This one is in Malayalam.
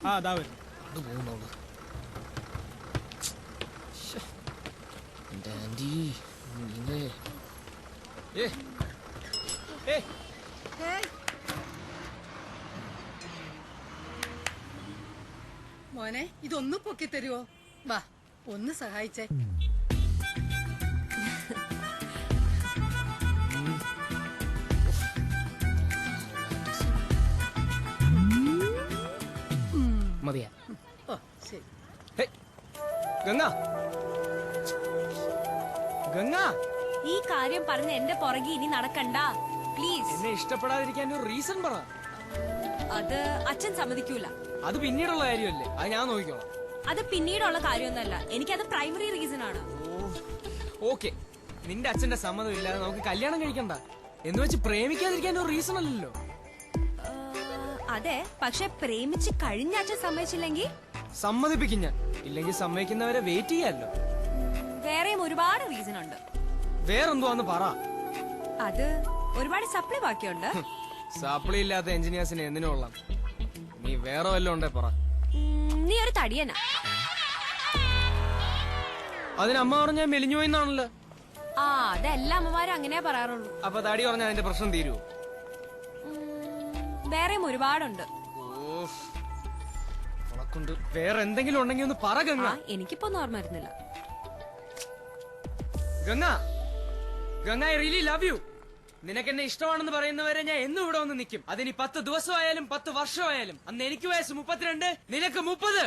ആ അതാ വരും. എന്റെ ആന്റി മോനെ ഇതൊന്ന് പൊക്കി തരുവോ? വാ ഒന്ന് സഹായിച്ചേ. മതിയാ. ഓ ശരി. ഗംഗ ഗംഗ ഈ കാര്യം പറഞ്ഞ് എന്റെ പുറകെ ഇനി നടക്കണ്ട പ്ലീസ്. എന്നെ ഇഷ്ടപ്പെടാതിരിക്കാൻ ഒരു റീസൺ പറ. അത് അച്ഛൻ സമ്മതിക്കൂല. അത് പിന്നീടുള്ള കാര്യമല്ലേ, അത് ഞാൻ നോക്കിക്കോളാം. അത് പിന്നീടുള്ള കാര്യമൊന്നല്ല, എനിക്കത് പ്രൈമറി റീസൺ ആണ്. ഓക്കെ, നിന്റെ അച്ഛന്റെ സമ്മതം ഇല്ലാതെ നമുക്ക് കല്യാണം കഴിക്കണ്ട എന്ന് വെച്ച് പ്രേമിക്കാതിരിക്കാൻ ഒരു റീസൺ അല്ലല്ലോ. അതെ, പക്ഷെ പ്രേമിച്ച് കഴിഞ്ഞ അച്ഛൻ സമ്മതിച്ചില്ലെങ്കിൽ സമ്മതിപ്പിക്കും ഞാൻ. ഇല്ലെങ്കിൽ സമ്മതിക്കുന്നവരെ വെയിറ്റ് ചെയ്യാമല്ലോ. വേറെയും ഒരുപാട് റീസൺ ഉണ്ട്. വേറെന്തുവാന്ന് പറ. അത് ഒരുപാട് സപ്ലൈ ബാക്കിയുണ്ട്. സപ്ലി ഇല്ലാത്ത എഞ്ചിനീയേഴ്സിന് എന്തിനു കൊള്ളാം? നീ വേറെ വല്ലതും ഉണ്ടേ പറ. നീ ഒരു തടിയനാ. അതിന് അമ്മ പറഞ്ഞാ മെലിഞ്ഞുപോയിന്നാണല്ലോ. ആ, അതെല്ലാ അമ്മമാരും അങ്ങനെ പറയാറുള്ളൂ. അപ്പൊ തടി പറഞ്ഞാൽ അതിന്റെ പ്രശ്നം തീരുവോ? വേറെയും ഒരുപാടുണ്ട്. കൊണ്ട് വേറെ എന്തെങ്കിലും ഉണ്ടെങ്കിൽ ഒന്ന് പറ ഗംഗ. എനിക്കിപ്പോ ഓർമ്മ വരുന്നില്ല. Ganga Ganga, I really love you. നിനക്കെന്നെ ഇഷ്ടമാണെന്ന് പറയുന്നവരെ ഞാൻ എന്നും ഇവിടെ വന്ന് നിൽക്കും. അതിനി 10 ദിവസമായാലും 10 വർഷമായാലും. അന്ന് എനിക്ക് വയസ്സ് 32, നിനക്ക് 30.